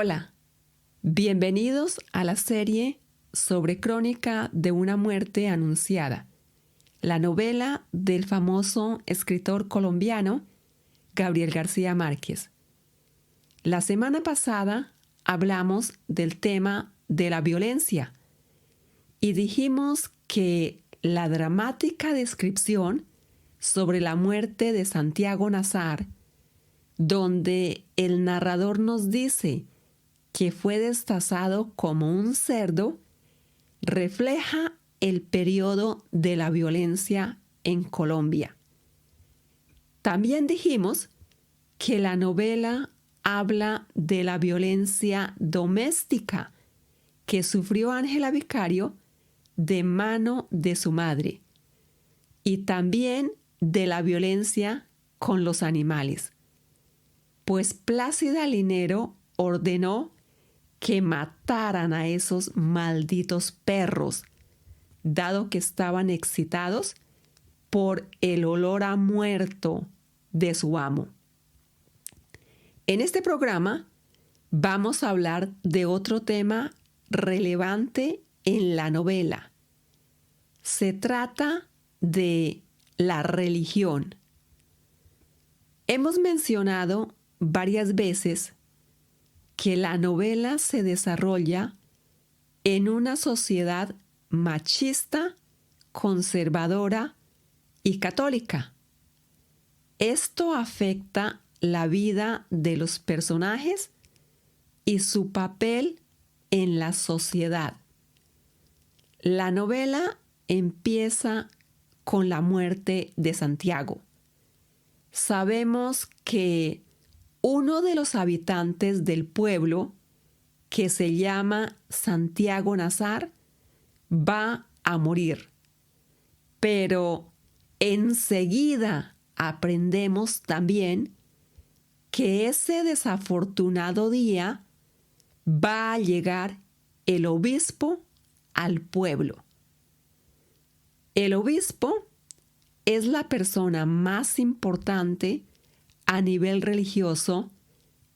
Hola, bienvenidos a la serie sobre Crónica de una muerte anunciada, la novela del famoso escritor colombiano Gabriel García Márquez. La semana pasada hablamos del tema de la violencia y dijimos que la dramática descripción sobre la muerte de Santiago Nazar, donde el narrador nos dice que fue destazado como un cerdo, refleja el periodo de la violencia en Colombia. También dijimos que la novela habla de la violencia doméstica que sufrió Ángela Vicario de mano de su madre y también de la violencia con los animales, pues Plácida Linero ordenó que mataran a esos malditos perros, dado que estaban excitados por el olor a muerto de su amo. En este programa vamos a hablar de otro tema relevante en la novela. Se trata de la religión. Hemos mencionado varias veces que la novela se desarrolla en una sociedad machista, conservadora y católica. Esto afecta la vida de los personajes y su papel en la sociedad. La novela empieza con la muerte de Santiago. Sabemos que uno de los habitantes del pueblo, que se llama Santiago Nazar, va a morir. Pero enseguida aprendemos también que ese desafortunado día va a llegar el obispo al pueblo. El obispo es la persona más importante a nivel religioso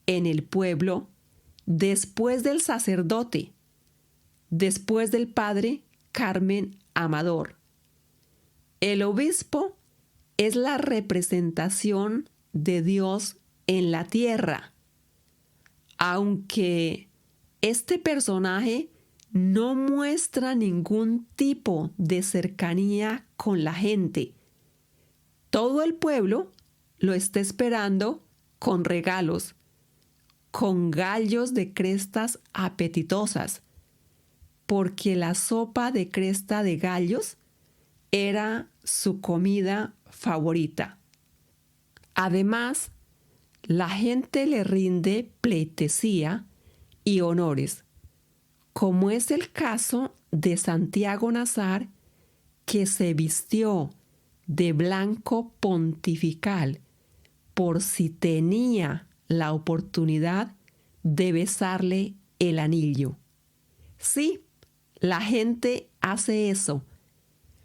en el pueblo después del sacerdote, después del padre Carmen Amador. El obispo es la representación de Dios en la tierra, aunque este personaje no muestra ningún tipo de cercanía con la gente. Todo el pueblo lo está esperando con regalos, con gallos de crestas apetitosas, porque la sopa de cresta de gallos era su comida favorita. Además, la gente le rinde pleitesía y honores, como es el caso de Santiago Nazar, que se vistió de blanco pontifical por si tenía la oportunidad de besarle el anillo. Sí, la gente hace eso.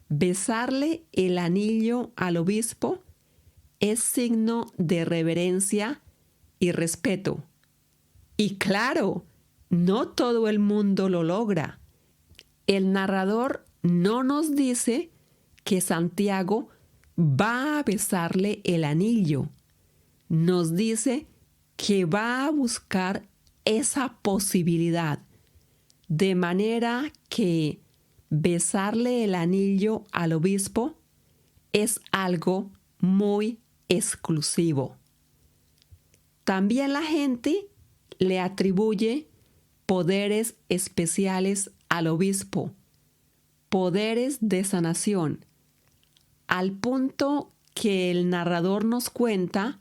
Besarle el anillo al obispo es signo de reverencia y respeto. Y claro, no todo el mundo lo logra. El narrador no nos dice que Santiago va a besarle el anillo. Nos dice que va a buscar esa posibilidad, de manera que besarle el anillo al obispo es algo muy exclusivo. También la gente le atribuye poderes especiales al obispo, poderes de sanación, al punto que el narrador nos cuenta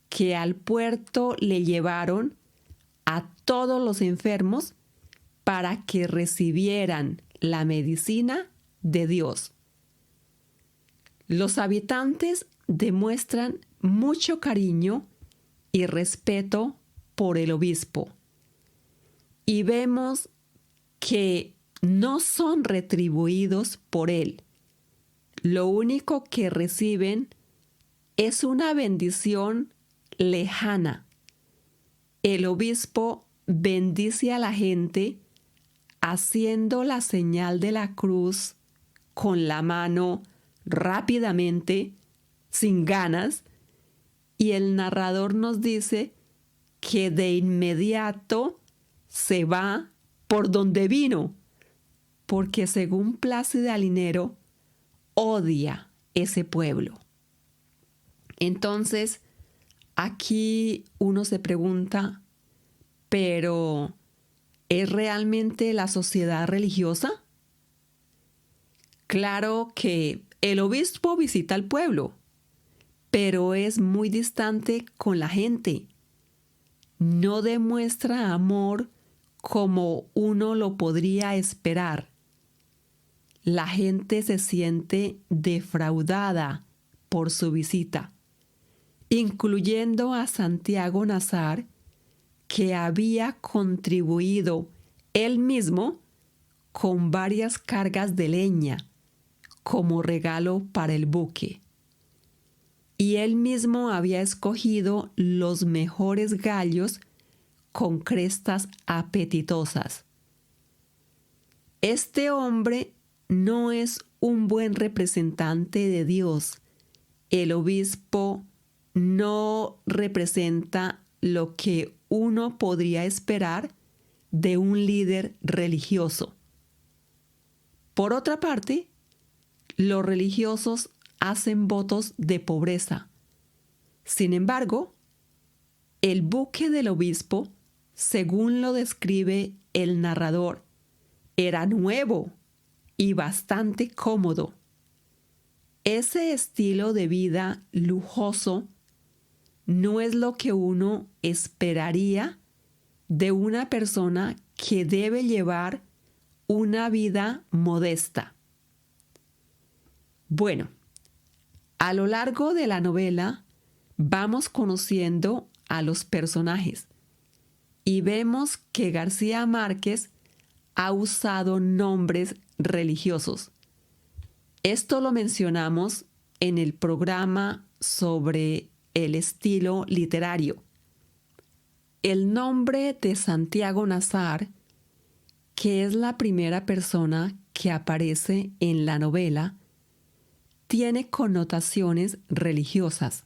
que al puerto le llevaron a todos los enfermos para que recibieran la medicina de Dios. Los habitantes demuestran mucho cariño y respeto por el obispo. Y vemos que no son retribuidos por él. Lo único que reciben es una bendición lejana. El obispo bendice a la gente haciendo la señal de la cruz con la mano rápidamente, sin ganas, y el narrador nos dice que de inmediato se va por donde vino, porque según Plácido Alinero, odia ese pueblo. Entonces, aquí uno se pregunta, ¿pero es realmente la sociedad religiosa? Claro que el obispo visita al pueblo, pero es muy distante con la gente. No demuestra amor como uno lo podría esperar. La gente se siente defraudada por su visita, incluyendo a Santiago Nazar, que había contribuido él mismo con varias cargas de leña como regalo para el buque. Y él mismo había escogido los mejores gallos con crestas apetitosas. Este hombre no es un buen representante de Dios. El obispo no representa lo que uno podría esperar de un líder religioso. Por otra parte, los religiosos hacen votos de pobreza. Sin embargo, el buque del obispo, según lo describe el narrador, era nuevo y bastante cómodo. Ese estilo de vida lujoso no es lo que uno esperaría de una persona que debe llevar una vida modesta. Bueno, a lo largo de la novela vamos conociendo a los personajes y vemos que García Márquez ha usado nombres religiosos. Esto lo mencionamos en el programa sobre el estilo literario. El nombre de Santiago Nazar, que es la primera persona que aparece en la novela, tiene connotaciones religiosas.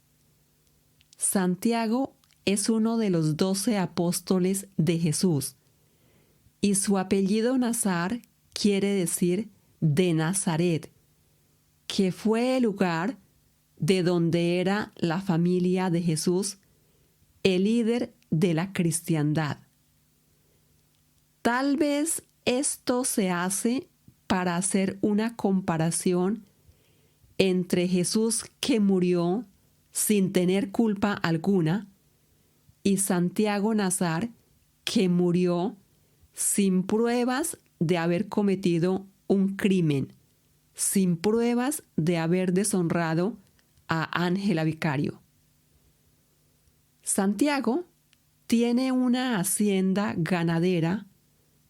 Santiago es uno de los 12 apóstoles de Jesús y su apellido Nazar quiere decir de Nazaret, que fue el lugar de donde era la familia de Jesús, el líder de la cristiandad. Tal vez esto se hace para hacer una comparación entre Jesús que murió sin tener culpa alguna y Santiago Nazar que murió sin pruebas de haber cometido un crimen, sin pruebas de haber deshonrado a Ángela Vicario. Santiago tiene una hacienda ganadera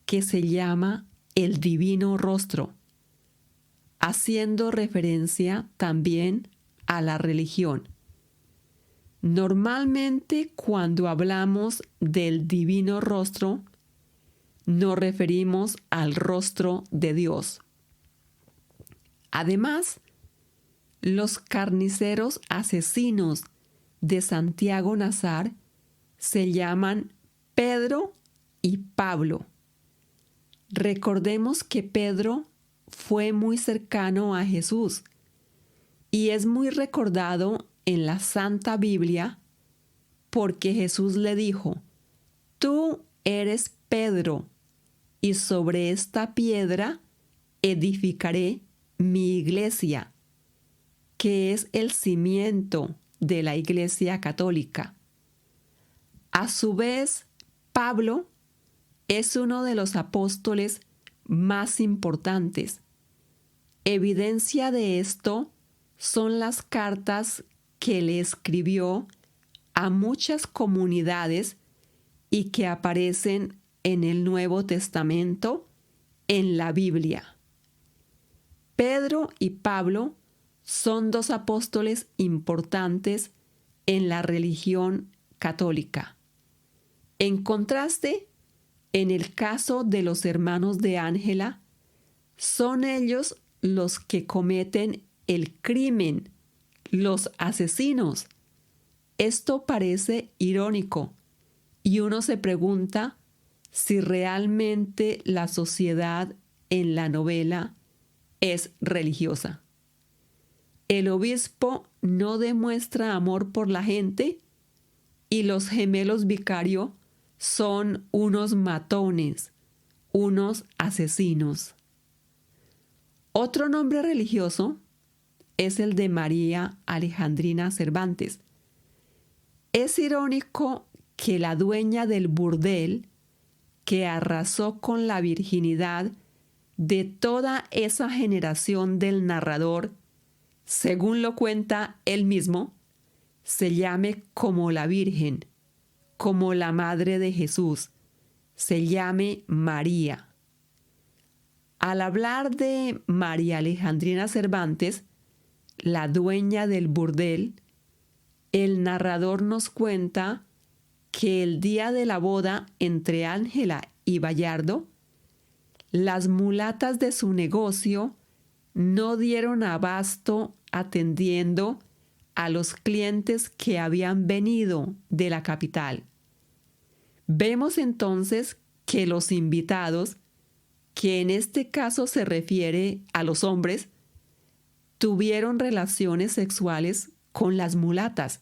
que se llama El Divino Rostro, haciendo referencia también a la religión. Normalmente cuando hablamos del Divino Rostro, nos referimos al rostro de Dios. Además, los carniceros asesinos de Santiago Nazar se llaman Pedro y Pablo. Recordemos que Pedro fue muy cercano a Jesús y es muy recordado en la Santa Biblia porque Jesús le dijo: tú eres Pedro y sobre esta piedra edificaré mi iglesia, que es el cimiento de la Iglesia Católica. A su vez, Pablo es uno de los apóstoles más importantes. Evidencia de esto son las cartas que le escribió a muchas comunidades y que aparecen en el Nuevo Testamento, en la Biblia. Pedro y Pablo son dos apóstoles importantes en la religión católica. En contraste, En el caso de los hermanos de Ángela, son ellos los que cometen el crimen, los asesinos. Esto parece irónico y uno se pregunta si realmente la sociedad en la novela es religiosa. El obispo no demuestra amor por la gente y los gemelos Vicario son unos matones, unos asesinos. Otro nombre religioso es el de María Alejandrina Cervantes. Es irónico que la dueña del burdel, que arrasó con la virginidad de toda esa generación del narrador, según lo cuenta él mismo, se llame como la Virgen, como la Madre de Jesús, se llame María. Al hablar de María Alejandrina Cervantes, la dueña del burdel, el narrador nos cuenta que el día de la boda entre Ángela y Bayardo, las mulatas de su negocio no dieron abasto atendiendo a los clientes que habían venido de la capital. Vemos entonces que los invitados, que en este caso se refiere a los hombres, tuvieron relaciones sexuales con las mulatas,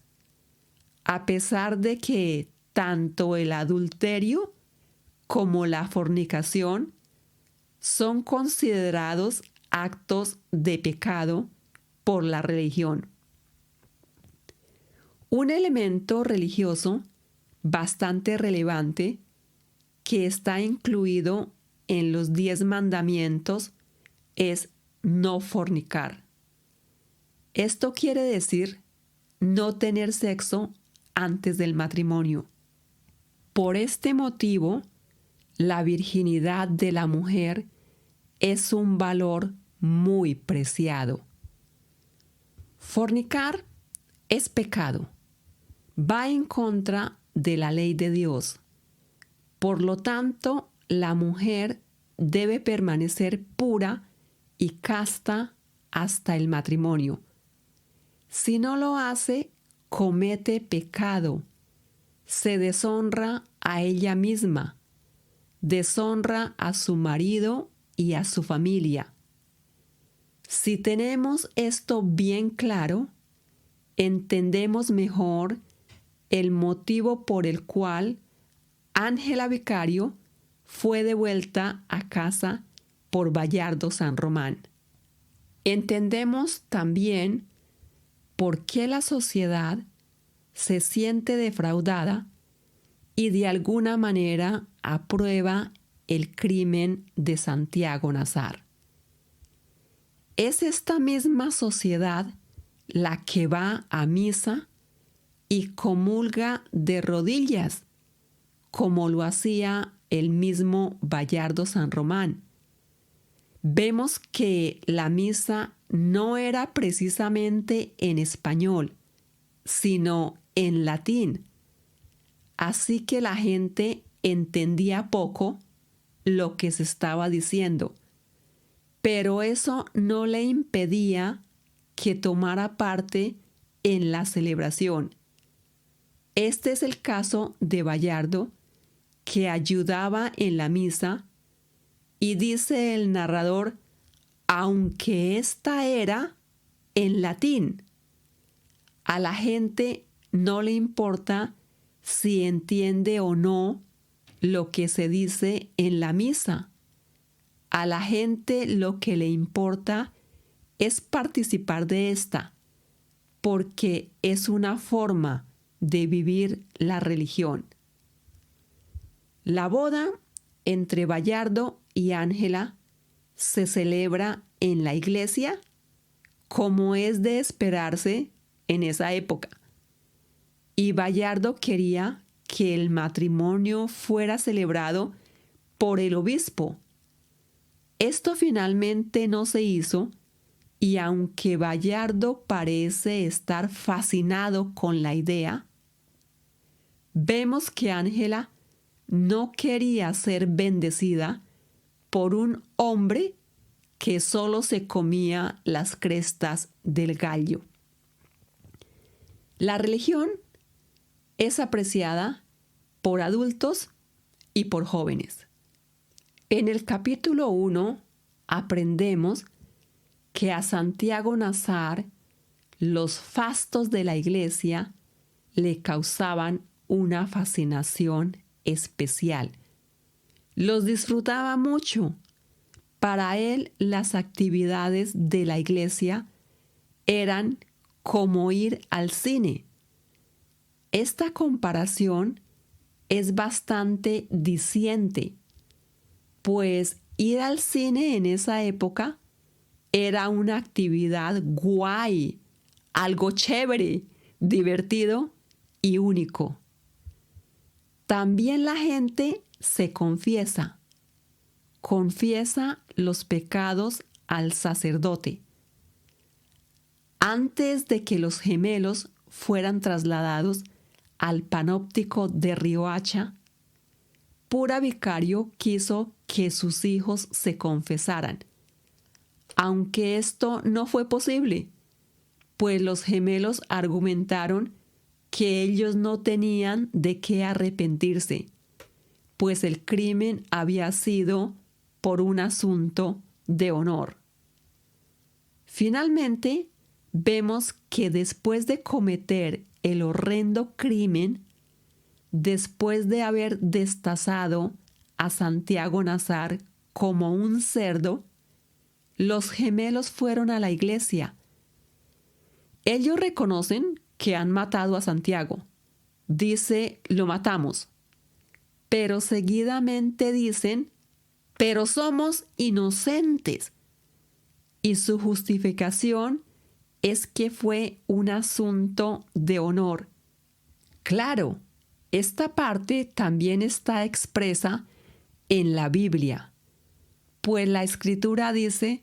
a pesar de que tanto el adulterio como la fornicación son considerados actos de pecado por la religión. Un elemento religioso bastante relevante que está incluido en los 10 mandamientos es no fornicar. Esto quiere decir no tener sexo antes del matrimonio. Por este motivo, la virginidad de la mujer es un valor muy preciado. Fornicar es pecado. Va en contra de la ley de Dios. Por lo tanto, la mujer debe permanecer pura y casta hasta el matrimonio. Si no lo hace, comete pecado, se deshonra a ella misma, deshonra a su marido y a su familia. Si tenemos esto bien claro, entendemos mejor el motivo por el cual Ángela Vicario fue devuelta a casa por Bayardo San Román. Entendemos también por qué la sociedad se siente defraudada y de alguna manera aprueba el crimen de Santiago Nazar. Es esta misma sociedad la que va a misa y comulga de rodillas, como lo hacía el mismo Bayardo San Román. Vemos que la misa no era precisamente en español, sino en latín. Así que la gente entendía poco lo que se estaba diciendo, pero eso no le impedía que tomara parte en la celebración. Este es el caso de Bayardo, que ayudaba en la misa, y dice el narrador, aunque esta era en latín. A la gente no le importa si entiende o no lo que se dice en la misa. A la gente lo que le importa es participar de esta, porque es una forma de vivir la religión. La boda entre Bayardo y Ángela se celebra en la iglesia, como es de esperarse en esa época. Y Bayardo quería que el matrimonio fuera celebrado por el obispo. Esto finalmente no se hizo, y aunque Bayardo parece estar fascinado con la idea, vemos que Ángela no quería ser bendecida por un hombre que solo se comía las crestas del gallo. La religión es apreciada por adultos y por jóvenes. En el capítulo 1 aprendemos que a Santiago Nazar los fastos de la iglesia le causaban una fascinación especial. Los disfrutaba mucho. Para él, las actividades de la iglesia eran como ir al cine. Esta comparación es bastante diciente, pues ir al cine en esa época era una actividad guay, algo chévere, divertido y único. También la gente se confiesa los pecados al sacerdote. Antes de que los gemelos fueran trasladados al panóptico de Riohacha, Pura Vicario quiso que sus hijos se confesaran, aunque esto no fue posible, pues los gemelos argumentaron que ellos no tenían de qué arrepentirse, pues el crimen había sido por un asunto de honor. Finalmente, vemos que después de cometer el horrendo crimen, después de haber destazado a Santiago Nazar como un cerdo, los gemelos fueron a la iglesia. Ellos reconocen que han matado a Santiago. Dice, lo matamos. Pero seguidamente dicen, pero somos inocentes. Y su justificación es que fue un asunto de honor. Claro, esta parte también está expresa en la Biblia, pues la Escritura dice,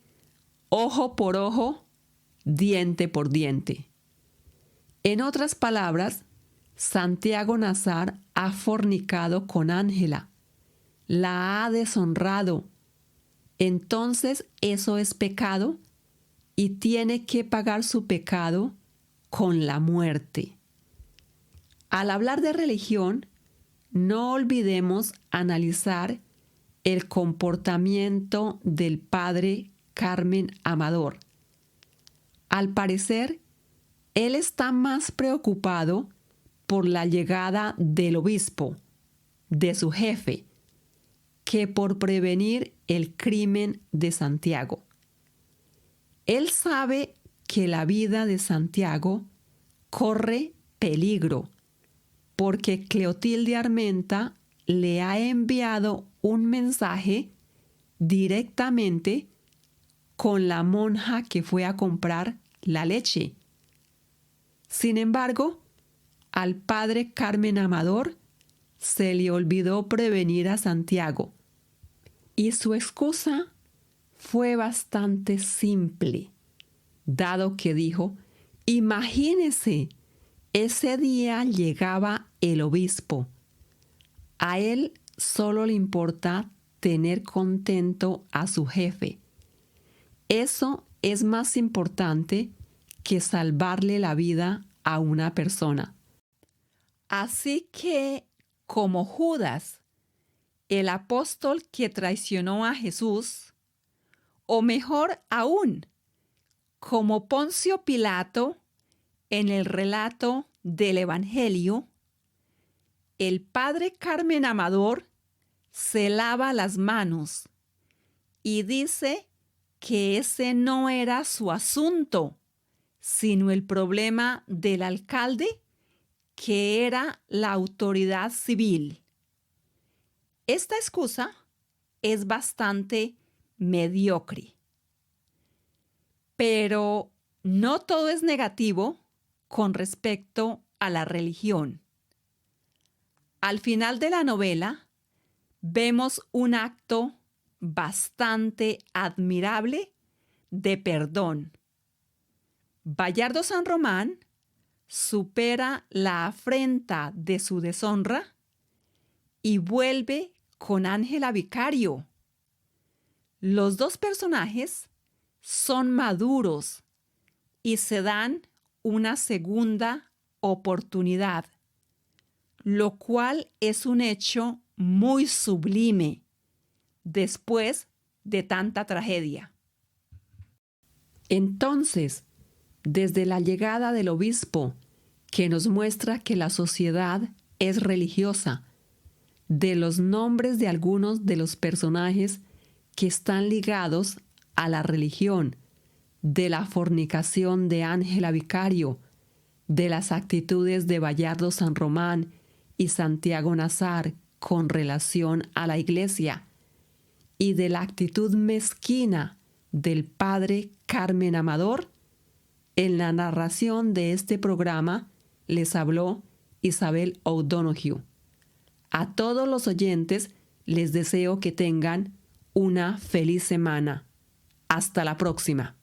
ojo por ojo, diente por diente. En otras palabras, Santiago Nazar ha fornicado con Ángela, la ha deshonrado. Entonces eso es pecado y tiene que pagar su pecado con la muerte. Al hablar de religión, no olvidemos analizar el comportamiento del padre Carmen Amador. Al parecer, él está más preocupado por la llegada del obispo, de su jefe, que por prevenir el crimen de Santiago. Él sabe que la vida de Santiago corre peligro porque Cleotilde Armenta le ha enviado un mensaje directamente con la monja que fue a comprar la leche. Sin embargo, al padre Carmen Amador se le olvidó prevenir a Santiago y su excusa fue bastante simple, dado que dijo, imagínese, ese día llegaba el obispo. A él solo le importa tener contento a su jefe. Eso es más importante que salvarle la vida a una persona. Así que, como Judas, el apóstol que traicionó a Jesús, o mejor aún, como Poncio Pilato en el relato del Evangelio, el padre Carmen Amador se lava las manos y dice que ese no era su asunto, sino el problema del alcalde, que era la autoridad civil. Esta excusa es bastante mediocre. Pero no todo es negativo con respecto a la religión. Al final de la novela vemos un acto bastante admirable de perdón. Bayardo San Román supera la afrenta de su deshonra y vuelve con Ángela Vicario. Los dos personajes son maduros y se dan una segunda oportunidad, lo cual es un hecho muy sublime después de tanta tragedia. Entonces, desde la llegada del obispo, que nos muestra que la sociedad es religiosa, de los nombres de algunos de los personajes que están ligados a la religión, de la fornicación de Ángela Vicario, de las actitudes de Bayardo San Román y Santiago Nazar con relación a la Iglesia, y de la actitud mezquina del padre Carmen Amador, en la narración de este programa les habló Isabel O'Donoghue. A todos los oyentes les deseo que tengan una feliz semana. Hasta la próxima.